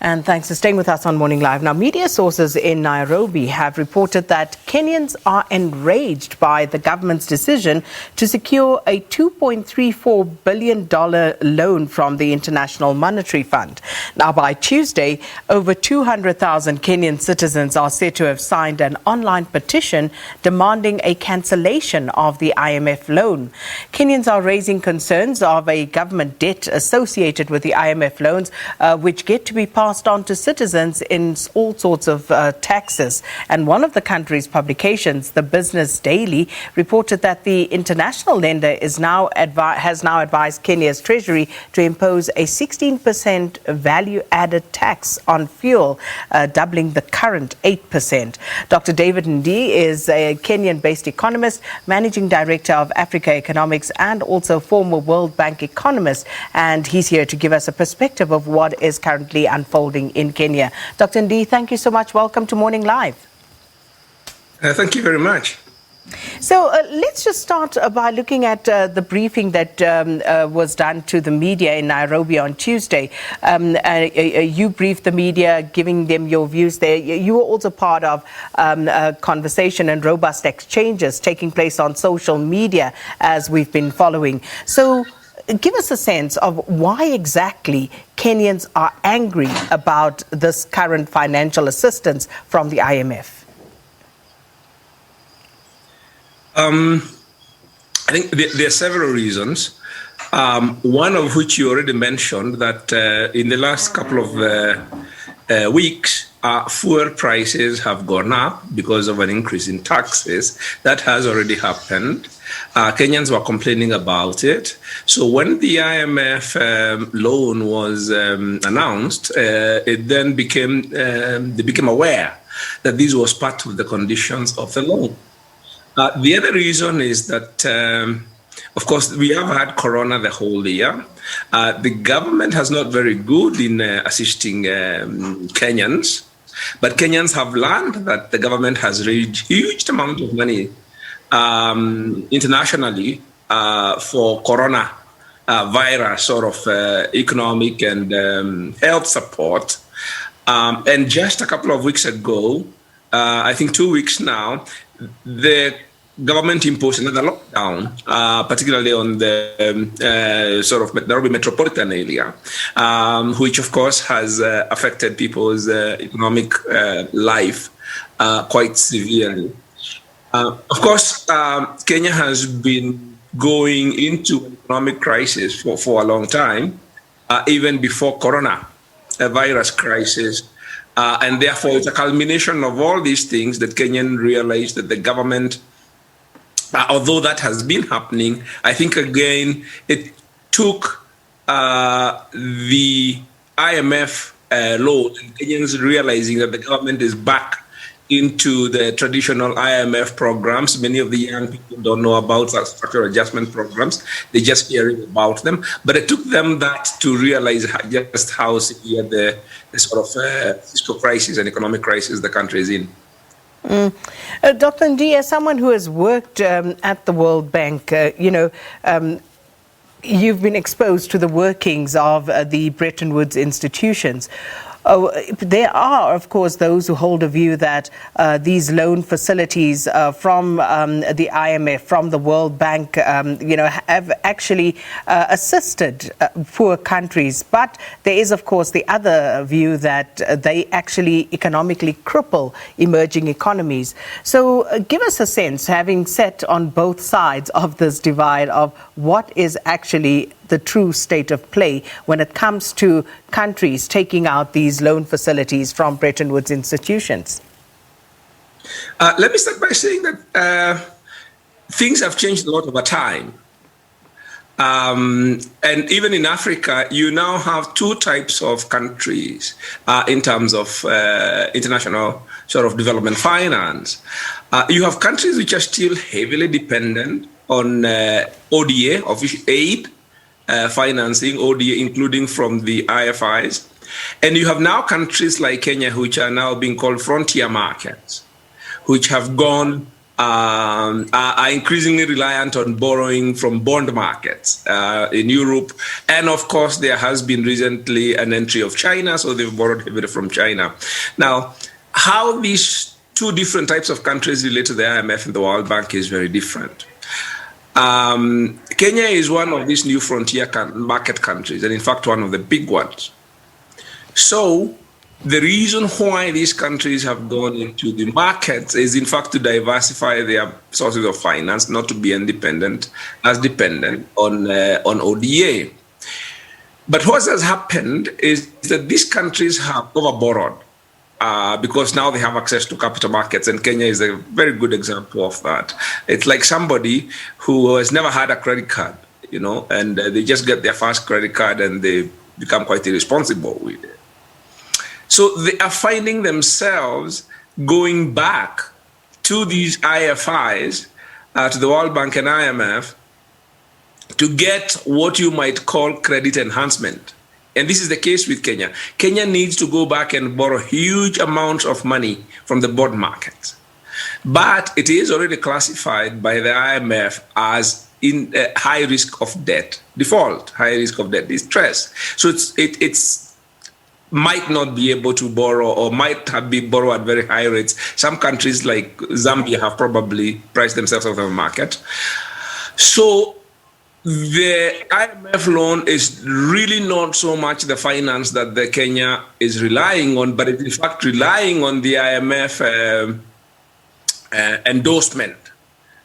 And thanks for staying with us on Morning Live. Now, media sources in Nairobi have reported that Kenyans are enraged by the government's decision to secure a $2.34 billion loan from the International Monetary Fund. Now, by Tuesday, over 200,000 Kenyan citizens are said to have signed an online petition demanding a cancellation of the IMF loan. Kenyans are raising concerns of a government debt associated with the IMF loans, which get to be passed on to citizens in all sorts of taxes. And one of the country's publications, the Business Daily, reported that the international lender has now advised Kenya's Treasury to impose a 16% value-added tax on fuel, doubling the current 8%. Dr. David Ndii is a Kenyan-based economist, managing director of Africa Economics, and also former World Bank economist. And he's here to give us a perspective of what is currently unfolding in Kenya. Dr. Ndii, thank you so much. Welcome to Morning Live. Thank you very much. So let's just start by looking at the briefing that was done to the media in Nairobi on Tuesday. You briefed the media, giving them your views there. You were also part of a conversation and robust exchanges taking place on social media, as we've been following. So give us a sense of why exactly Kenyans are angry about this current financial assistance from the IMF. I think there are several reasons, one of which you already mentioned, that in the last couple of weeks, fuel prices have gone up because of an increase in taxes. That has already happened. Kenyans were complaining about it. So when the IMF loan was announced, it then they became aware that this was part of the conditions of the loan. The other reason is that, of course, we have had Corona the whole year. The government has not very good in assisting Kenyans, but Kenyans have learned that the government has raised huge amount of money internationally for Corona virus sort of economic and health support. And just a couple of weeks ago, I think 2 weeks now, the government imposed another lockdown, particularly on the sort of Nairobi metropolitan area, which of course has affected people's economic life quite severely. Of course, Kenya has been going into an economic crisis for a long time, even before Corona virus crisis. And therefore, it's a culmination of all these things that Kenyan realized that the government, although that has been happening, I think, again, it took the IMF loan, and Kenyans realizing that the government is back into the traditional IMF programs. Many of the young people don't know about structural adjustment programs. They just hearing about them. But it took them that to realize just how severe the sort of fiscal crisis and economic crisis the country is in. Dr. Ndii, as someone who has worked at the World Bank, you've been exposed to the workings of the Bretton Woods institutions. There are, of course, those who hold a view that these loan facilities from the IMF, from the World Bank, have actually assisted poor countries. But there is, of course, the other view that they actually economically cripple emerging economies. So give us a sense, having sat on both sides of this divide, of what is actually the true state of play when it comes to countries taking out these loan facilities from Bretton Woods institutions. Let me start by saying that things have changed a lot over time. And even in Africa, you now have two types of countries in terms of international sort of development finance. You have countries which are still heavily dependent on ODA, official aid, financing, ODA, including from the IFIs. And you have now countries like Kenya, which are now being called frontier markets, which have gone are increasingly reliant on borrowing from bond markets in Europe. And of course, there has been recently an entry of China, so they've borrowed heavily from China. Now, how these two different types of countries relate to the IMF and the World Bank is very different. Kenya is one of these new frontier market countries, and in fact, one of the big ones. So, the reason why these countries have gone into the markets is, in fact, to diversify their sources of finance, not to be dependent on ODA. But what has happened is that these countries have overborrowed because now they have access to capital markets, and Kenya is a very good example of that. It's like somebody who has never had a credit card, and they just get their first credit card and they become quite irresponsible with it. So they are finding themselves going back to these IFIs, to the World Bank and IMF, to get what you might call credit enhancement. And this is the case with Kenya. Kenya needs to go back and borrow huge amounts of money from the bond markets. But it is already classified by the IMF as in high risk of debt default, high risk of debt distress. So it's might not be able to borrow or might have been borrow at very high rates. Some countries like Zambia have probably priced themselves out of the market. So the IMF loan is really not so much the finance that the Kenya is relying on, but it's in fact relying on the IMF endorsement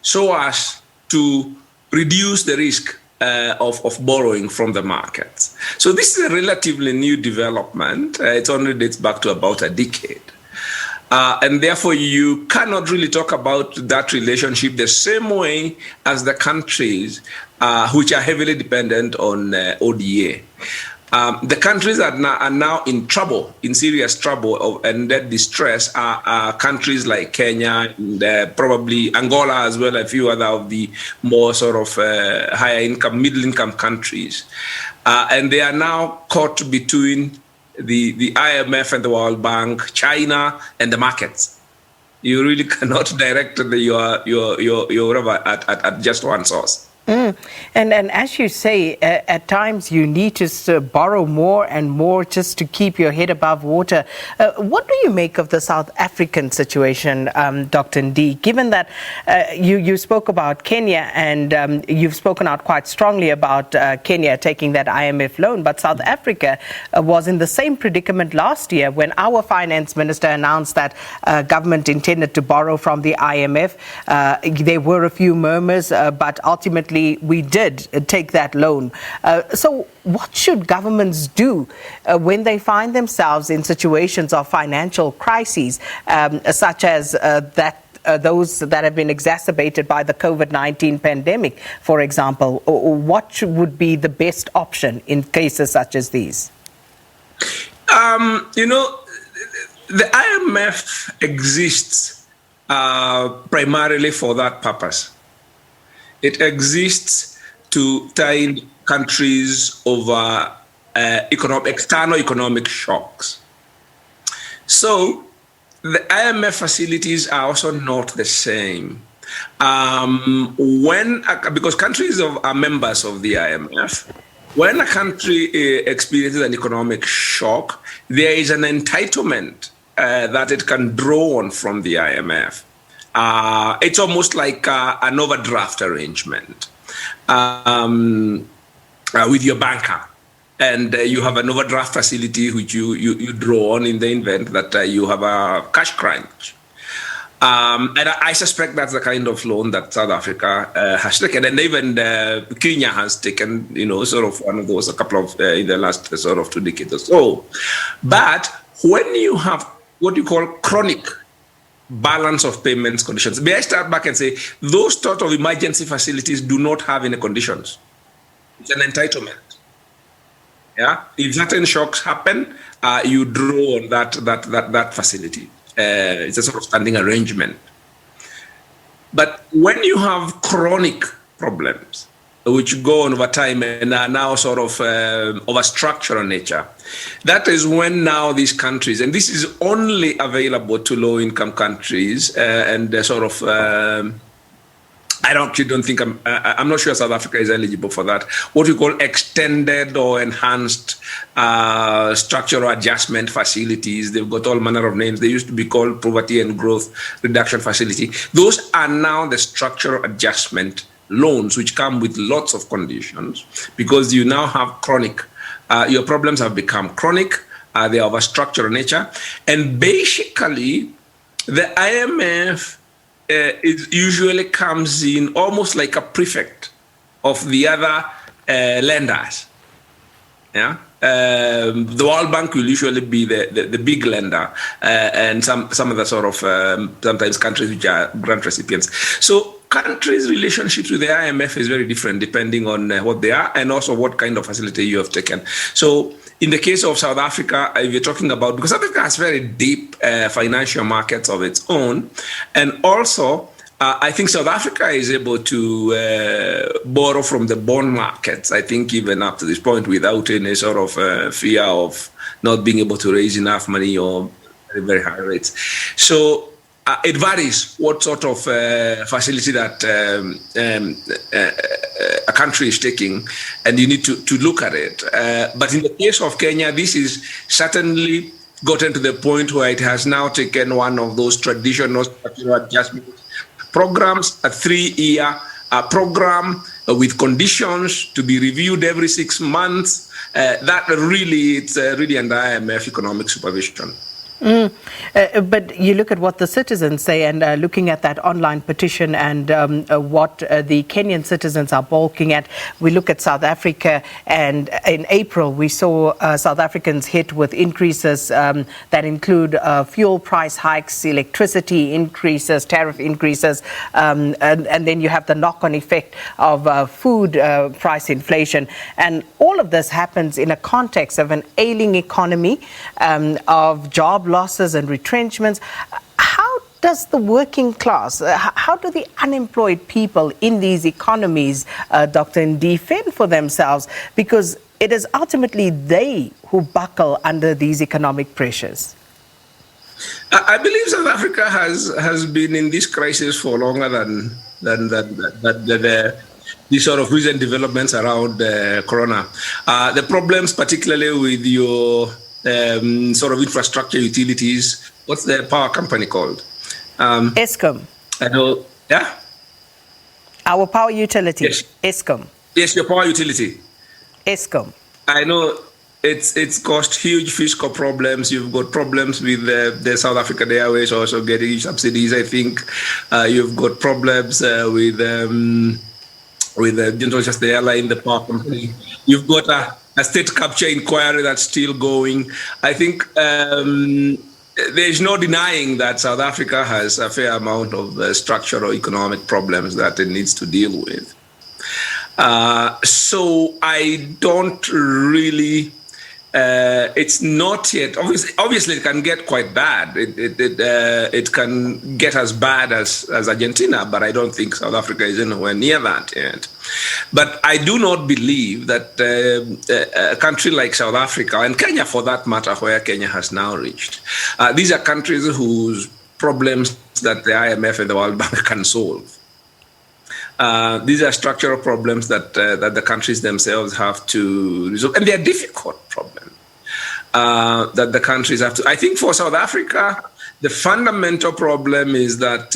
so as to reduce the risk of borrowing from the markets. So this is a relatively new development. It only dates back to about a decade. And therefore, you cannot really talk about that relationship the same way as the countries which are heavily dependent on ODA. The countries that are now in trouble, in serious trouble and debt distress are countries like Kenya, and probably Angola as well, a few other of the more sort of higher income, middle income countries. And they are now caught between the IMF and the World Bank, China and the markets. You really cannot direct your rubber at just one source. And as you say, at times you need to borrow more and more just to keep your head above water. What do you make of the South African situation, Dr. Ndii, given that you spoke about Kenya and you've spoken out quite strongly about Kenya taking that IMF loan, but South Africa was in the same predicament last year when our finance minister announced that government intended to borrow from the IMF. There were a few murmurs, but ultimately we did take that loan. So what should governments do when they find themselves in situations of financial crises, such as those that have been exacerbated by the COVID-19 pandemic, for example? What would be the best option in cases such as these? The IMF exists primarily for that purpose. It exists to tide countries over external economic shocks. So the IMF facilities are also not the same. Because countries are members of the IMF, when a country experiences an economic shock, there is an entitlement that it can draw on from the IMF. It's almost like an overdraft arrangement with your banker. And you have an overdraft facility which you draw on in the event that you have a cash crunch. And I suspect that's the kind of loan that South Africa has taken. And even Kenya has taken, sort of one of those, a couple of, in the last sort of 2 decades or so. But when you have what you call chronic balance of payments conditions. May I start back and say, those sort of emergency facilities do not have any conditions. It's an entitlement. Yeah, if certain shocks happen, you draw on that facility. It's a sort of standing arrangement. But when you have chronic problems, which go on over time and are now sort of of a structural nature. That is when now these countries, and this is only available to low-income countries, and sort of I don't think I'm not sure South Africa is eligible for that. What we call extended or enhanced structural adjustment facilities. They've got all manner of names. They used to be called poverty and growth reduction facility. Those are now the structural adjustment loans, which come with lots of conditions because you now have chronic. Your problems have become chronic. They are of a structural nature. And basically, the IMF it usually comes in almost like a prefect of the other lenders. Yeah, the World Bank will usually be the big lender, and some of the sort of sometimes countries which are grant recipients. So countries' relationships with the IMF is very different depending on what they are and also what kind of facility you have taken. So in the case of South Africa, if you're talking about, because South Africa has very deep financial markets of its own, and also I think South Africa is able to borrow from the bond markets, I think even up to this point, without any sort of fear of not being able to raise enough money or very, very high rates. So it varies what sort of facility that a country is taking, and you need to look at it. But in the case of Kenya, this is certainly gotten to the point where it has now taken one of those traditional structural adjustment programs, a 3-year program with conditions to be reviewed every 6 months. That really, it's really under IMF economic supervision. But you look at what the citizens say, and looking at that online petition and what the Kenyan citizens are balking at. We look at South Africa, and in April we saw South Africans hit with increases that include fuel price hikes, electricity increases, tariff increases, and then you have the knock-on effect of food price inflation. And all of this happens in a context of an ailing economy, of job losses and retrenchments. How does the working class, how do the unemployed people in these economies, Dr. Ndii, fend for themselves? Because it is ultimately they who buckle under these economic pressures. I believe South Africa has been in this crisis for longer than the sort of recent developments around Corona. The problems, particularly with your sort of infrastructure utilities. What's the power company called? Eskom. I know. Yeah. Our power utility. Yes. Eskom. Yes, your power utility. Eskom. I know it's caused huge fiscal problems. You've got problems with the South African Airways also getting subsidies. I think you've got problems with just the airline, the power company. You've got a state capture inquiry that's still going. I think there's no denying that South Africa has a fair amount of structural economic problems that it needs to deal with. So I don't really. It's not yet. Obviously, it can get quite bad. It can get as bad as Argentina, but I don't think South Africa is anywhere near that yet. But I do not believe that a country like South Africa, and Kenya for that matter, where Kenya has now reached, these are countries whose problems that the IMF and the World Bank can solve. These are structural problems that the countries themselves have to resolve, and they are difficult problems that the countries have to. I think for South Africa, the fundamental problem is that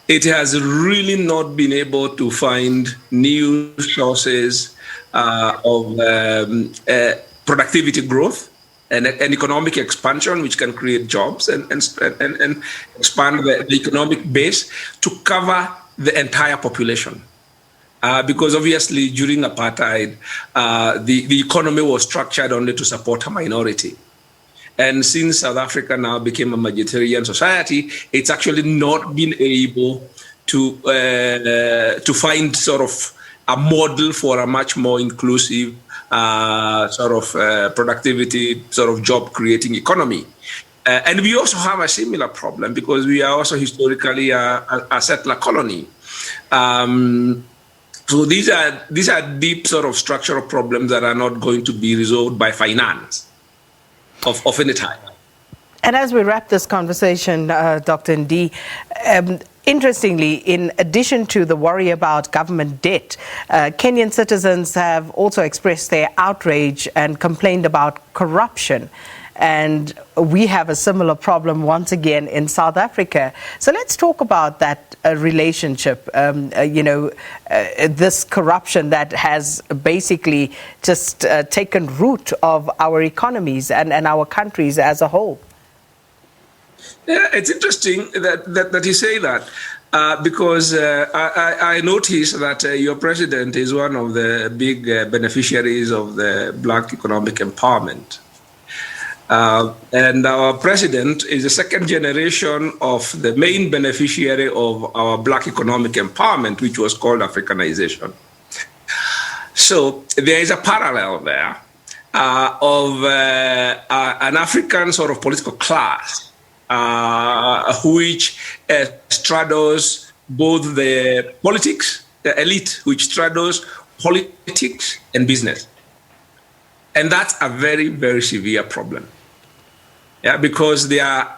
it has really not been able to find new sources of productivity growth and economic expansion, which can create jobs and expand the economic base to cover the entire population. Because obviously during apartheid, the economy was structured only to support a minority. And since South Africa now became a majoritarian society, it's actually not been able to find sort of a model for a much more inclusive sort of productivity, sort of job creating economy. And we also have a similar problem because we are also historically a settler colony. So these are deep sort of structural problems that are not going to be resolved by finance of any type. And as we wrap this conversation, Dr. Ndii, interestingly, in addition to the worry about government debt, Kenyan citizens have also expressed their outrage and complained about corruption. And we have a similar problem once again in South Africa. So let's talk about that relationship, this corruption that has basically just taken root of our economies and our countries as a whole. Yeah, it's interesting that you say that because I noticed that your president is one of the big beneficiaries of the Black economic empowerment. And our president is the second generation of the main beneficiary of our Black economic empowerment, which was called Africanization. So there is a parallel there of an African sort of political class which straddles both the politics, the elite, which straddles politics and business. And that's a very, very severe problem. Yeah, because that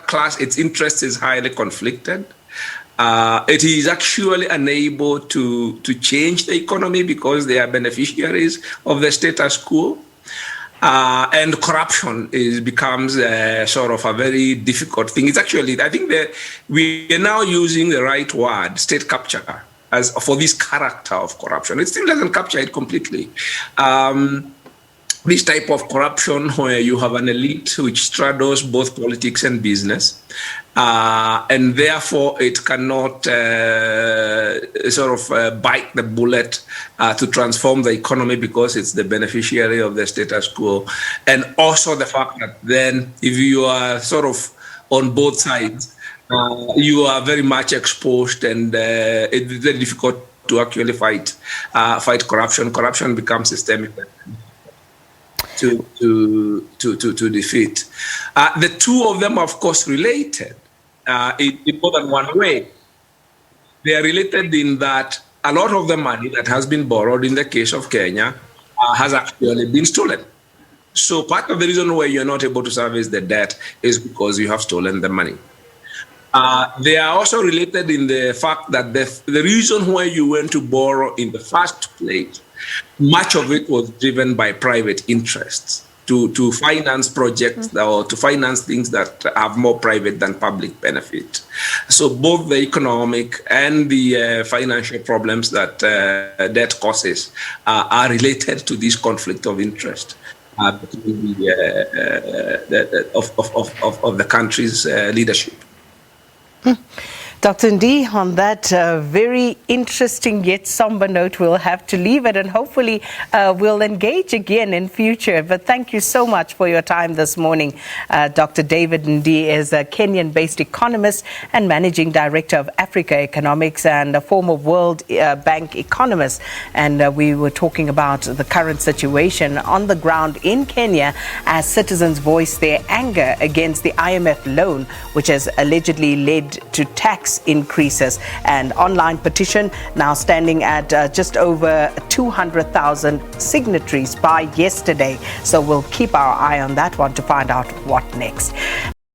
class, its interest is highly conflicted. It is actually unable to change the economy because they are beneficiaries of the status quo. And corruption becomes sort of a very difficult thing. It's actually, I think that we are now using the right word, state capture, as for this character of corruption. It still doesn't capture it completely. This type of corruption where you have an elite which straddles both politics and business, and therefore it cannot bite the bullet to transform the economy because it's the beneficiary of the status quo. And also the fact that then if you are sort of on both sides, you are very much exposed, and it's very difficult to actually fight corruption. Corruption becomes systemic to defeat. The two of them, of course, related in more than one way. They are related in that a lot of the money that has been borrowed in the case of Kenya has actually been stolen. So part of the reason why you're not able to service the debt is because you have stolen the money. They are also related in the fact that the reason why you went to borrow in the first place, much of it was driven by private interests to finance projects or to finance things that have more private than public benefit. So both the economic and the financial problems that debt causes are related to this conflict of interest between of the country's leadership. Dr. Ndii, on that very interesting yet somber note, we'll have to leave it, and hopefully we'll engage again in future. But thank you so much for your time this morning. Dr. David Ndii is a Kenyan-based economist and managing director of Africa Economics and a former World Bank economist. And we were talking about the current situation on the ground in Kenya as citizens voice their anger against the IMF loan, which has allegedly led to tax increases. And online petition now standing at just over 200,000 signatories by yesterday. So we'll keep our eye on that one to find out what next.